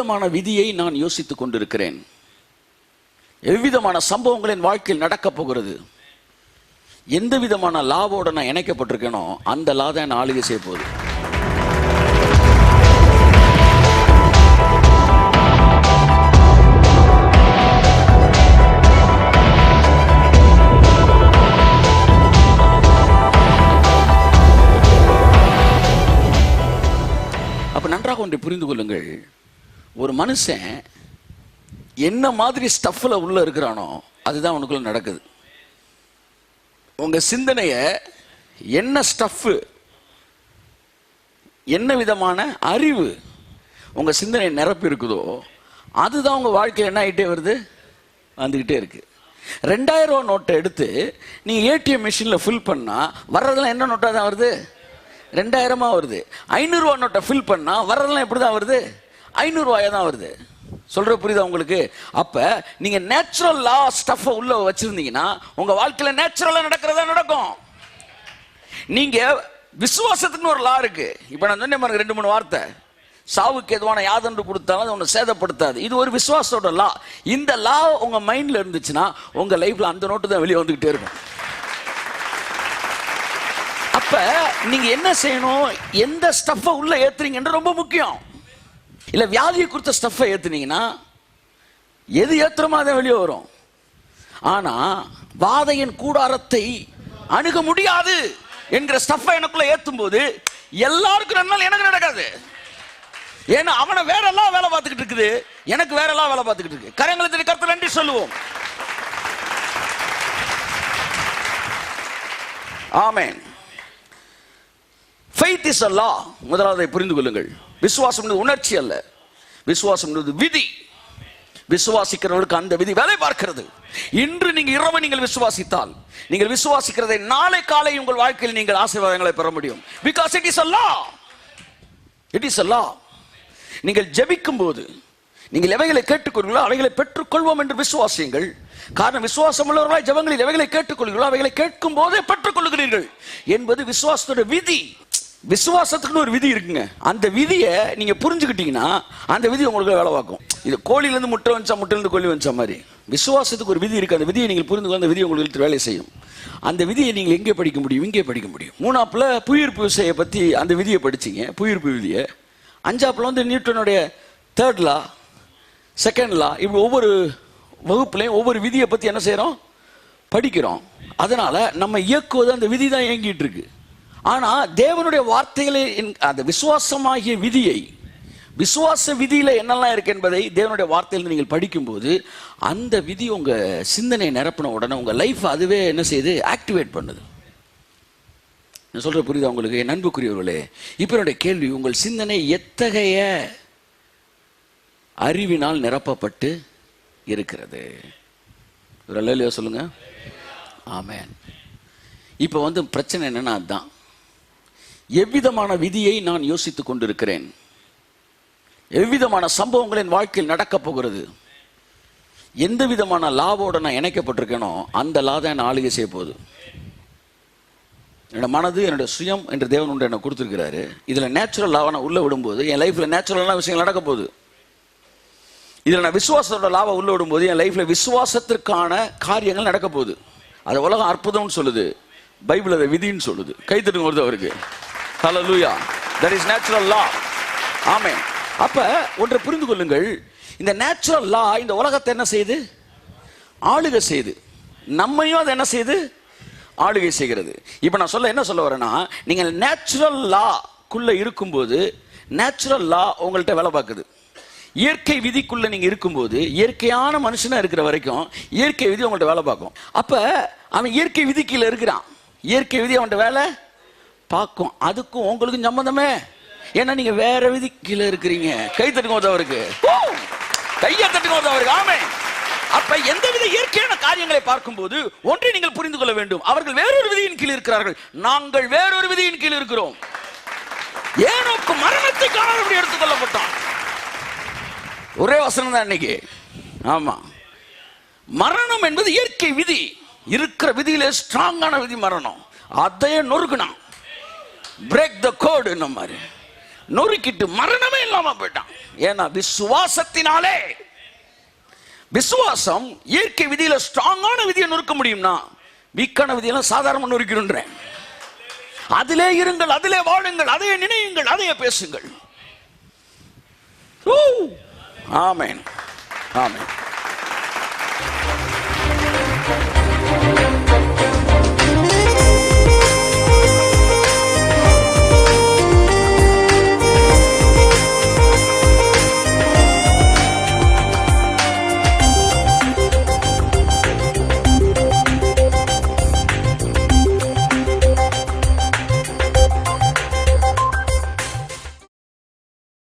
எவ்விதமான விதியை நான் யோசித்துக் கொண்டிருக்கிறேன், எவ்விதமான சம்பவங்கள் என் வாழ்க்கையில் நடக்கப் போகிறது, எந்த விதமான லாவோட நான் இணைக்கப்பட்டிருக்கேனோ அந்த லா தான் நான் ஆளுகை செய்ய போகுது. அப்ப நன்றாக ஒன்றை புரிந்து கொள்ளுங்கள், ஒரு மனுஷன் என்ன மாதிரி ஸ்டஃப்ல உள்ள இருக்கிறானோ அதுதான் உனக்குள்ள நடக்குது. உங்க சிந்தனைய என்ன ஸ்டஃப், என்ன விதமான அறிவு உங்க சிந்தனை நிரப்பி இருக்குதோ அதுதான் உங்க வாழ்க்கையில் என்ன ஆகிட்டே வருது, வந்துகிட்டே இருக்கு. 2000 ரூபா நோட்டை எடுத்து நீங்க ஏடிஎம் மிஷின்ல ஃபில் பண்ணா வர்றதெல்லாம் என்ன நோட்டா தான் வருது, 2000 வருது. 500 ரூபா நோட்டை ஃபில் பண்ணா வர்றதெல்லாம் எப்படிதான் வருது, 500 ரூபாயா தான் வருது. சொல்ற புரியுதா உங்களுக்கு? அப்ப நீங்க நேச்சுரல் லா ஸ்டஃப் உள்ள வச்சிருந்தீங்கன்னா உங்க வாழ்க்கையில நேச்சுரலா நடக்கிறதா நடக்கும். நீங்க விசுவாசத்துக்கு ஒரு லா இருக்கு. இப்ப நான் சொன்னேன் பாருங்க 2-3 வார்த்தை, சாவுக்கு எதுவான யாதொன்று கொடுத்தாலும் அது ஒன்று சேதப்படுத்தாது. இது ஒரு விசுவாசத்தோட லா. இந்த லா உங்க மைண்ட்ல இருந்துச்சுன்னா உங்க லைஃப்ல அந்த நோட்டு தான் வெளியே வந்துகிட்டே இருக்கும். அப்ப நீங்க என்ன செய்யணும், எந்த ஸ்டஃப் உள்ள ஏத்துறீங்கன்னு ரொம்ப முக்கியம். இல்ல வியாதியை குறித்த ஸ்டஃப் ஏத்துனீங்கன்னா எது ஏத்துறமோ அதை வெளியே வரும். ஆனா வாதையின் கூடாரத்தை அணுக முடியாது என்கிற ஸ்டஃப் எனக்குள்ள ஏத்தும் போது எல்லாருக்கும் நன்மை, எனக்கு நடக்காது. ஏன்னா அவனை வேற எல்லாம் வேலை பார்த்துக்கிட்டு இருக்குது, எனக்கு வேற எல்லாம் வேலை பார்த்துக்கிட்டு இருக்கு. கரங்களை தட்டி கர்த்தருக்கு நன்றி சொல்லுவோம். ஆமென். Faith is a law. முதலாவதை புரிந்து கொள்ளுங்கள். விசுவாசம் என்பது உணர்ச்சி அல்ல, விசுவாசம் என்பது விதி. விசுவாசிக்கிறவர்களுக்கு அந்த விதி வேலை பார்க்கிறது. இன்று நீங்கள் இரவு நீங்கள் விசுவாசித்தால், நீங்கள் விசுவாசிக்கிறதை நாளை காலை உங்கள் வாழ்க்கையில் நீங்கள் ஆசீர்வாதங்களை பெற முடியும். Because it is a law. It is a law. நீங்கள் ஜெபிக்கும் போது நீங்கள் எவைகளை கேட்டுக்கொள்கிறீர்களோ அவைகளை பெற்றுக்கொள்வோம் என்று விசுவாசியுங்கள். காரணம், விசுவாசம் உள்ளவர்களாய் ஜெபங்களில் எவைகளை கேட்டுக்கொள்கிறீர்களோ அவைகளை கேட்கும் போதே பெற்றுக்கொள்கிறீர்கள் என்பது விசுவாசத்தோட விதி. விசுவாசத்துக்குன்னு ஒரு விதி இருக்குங்க. அந்த விதியை நீங்க புரிஞ்சுக்கிட்டீங்கன்னா அந்த விதி உங்களுக்கு வேலை பார்க்கும். இது கோழிலிருந்து முட்டை வந்துச்சா, முட்டையிலிருந்து கோழி வந்துச்சா மாதிரி விசுவாசத்துக்கு ஒரு விதி இருக்கு. அந்த விதியை நீங்கள் புரிந்து கொள்ள அந்த விதி உங்களுக்கு வேலை செய்யும். அந்த விதியை நீங்கள் எங்கே படிக்க முடியும், இங்கே படிக்க முடியும். 3ஆப்புல புவியீர்ப்பு விசையை பத்தி அந்த விதியை படிச்சீங்க, புவியீர்ப்பு விதியை. 5ஆப்புல வந்து நியூட்டனுடைய 3rd லா, 2nd லா, இப்படி ஒவ்வொரு வகுப்புலையும் ஒவ்வொரு விதியை பத்தி என்ன செய்யறோம், படிக்கிறோம். அதனால நம்ம இயக்குவது அந்த விதி தான் இயங்கிட்டு இருக்கு. ஆனா தேவனுடைய வார்த்தைகளை, அந்த விசுவாசமாகிய விதியை, விசுவாச விதியில என்னெல்லாம் இருக்கு என்பதை தேவனுடைய வார்த்தையிலிருந்து நீங்கள் படிக்கும்போது அந்த விதி உங்க சிந்தனை நிரப்பின உடனே உங்க லைஃப் அதுவே என்ன செய்யுது, ஆக்டிவேட் பண்ணுது. நான் சொல்ற புரியுதா உங்களுக்கு? என் அன்புக்குரியவர்களே, இப்ப என்னுடைய கேள்வி, உங்கள் சிந்தனை எத்தகைய அறிவினால் நிரப்பப்பட்டு இருக்கிறது? ஒரு அல்லேலூயா சொல்லுங்க. ஆமென். இப்ப வந்து பிரச்சனை என்னன்னா, அதுதான் எவ்விதமான விதியை நான் யோசித்துக் கொண்டிருக்கிறேன், எவ்விதமான சம்பவங்கள் என் வாழ்க்கையில் நடக்கப் போகிறது, எந்த விதமான லாவோட நான் இணைக்கப்பட்டிருக்கேனோ அந்த லா தான் நான் ஆளுகை செய்ய போகுது. என்னோட மனது, என்னோட சுயம் என்று தேவன் ஒன்று எனக்கு கொடுத்துருக்கிறாரு. இதுல நேச்சுரல் லாவை நான் உள்ள விடும்போது என் லைஃப்ல நேச்சுரலான விஷயங்கள் நடக்க போகுது. இதுல நான் விசுவாசத்தோட லாவை உள்ள விடும்போது என் லைஃப்ல விசுவாசத்திற்கான காரியங்கள் நடக்க போகுது. அது உலகம் அற்புதம்னு சொல்லுது, பைபிள் அதை விதின்னு சொல்லுது. கைத்தட்டு வருது அவருக்கு. Hallelujah. That is natural law. Amen. அப்ப ஒன்றை புரிந்து கொள்ளுங்கள், இந்த நேச்சுரல் லா இந்த உலகத்தை என்ன செய்யுது, ஆளுகை செய்யுது. நம்மையும் அது என்ன செய்யுது, ஆளுகை செய்கிறது. இப்ப நான் என்ன சொல்ல வரேன்னா, நீங்க நேச்சுரல் லாக்குள்ள இருக்கும்போது நேச்சுரல் லா உங்கள்கிட்ட வேலை பார்க்குது. இயற்கை விதிக்குள்ள நீங்க இருக்கும்போது, இயற்கையான மனுஷனா இருக்கிற வரைக்கும் இயற்கை விதி உங்கள்கிட்ட வேலை பார்க்கும். அப்ப அவன் இயற்கை விதி கீழே இருக்கிறான், இயற்கை விதி அவன்கிட்ட வேலை பார்க்கும். அதுக்கும் உங்களுக்கும் சம்பந்தமே, ஏன்னா நீங்க வேற விதி கீழே இருக்கிறீங்க. கை தட்டுங்க அவருக்கு, கையை தட்டுங்க அவருக்கு. ஆமென். அப்ப எந்தவித இயற்கையான காரியங்களை பார்க்கும்போது ஒன்றை நீங்கள் புரிந்து கொள்ள வேண்டும், அவர்கள் வேறொரு விதியின் கீழ் இருக்கிறார்கள், நாங்கள் வேறொரு விதியின் கீழ் இருக்கிறோம். ஏனோக்கு மரணத்தை காணாதபடி எடுத்துக் கொள்ளப்பட்டான். ஒரே வசனம் தான் இன்னைக்கு. ஆமா, மரணம் என்பது இயற்கை விதி. இருக்கிற விதியிலே ஸ்ட்ராங்கான விதி மரணம். அதையே நொறுக்குனான், பிரேக் த கோட் என்ன மாதிரி. நொறுக்கிட்டு மரணமே இல்லாம போயிட்டான். ஏன்னா விசுவாசத்தினாலே. விசுவாசம் இயற்கை விதியில ஸ்ட்ராங்கான விதியை நொறுக்க முடியும்னா வீக்கான விதியெல்லாம் சாதாரண நொறுக்கிறேன். அதிலே இருங்கள், அதிலே வாழுங்கள், அதையே நினையுங்கள், அதையே பேசுங்கள். ஆமென், ஆமென்.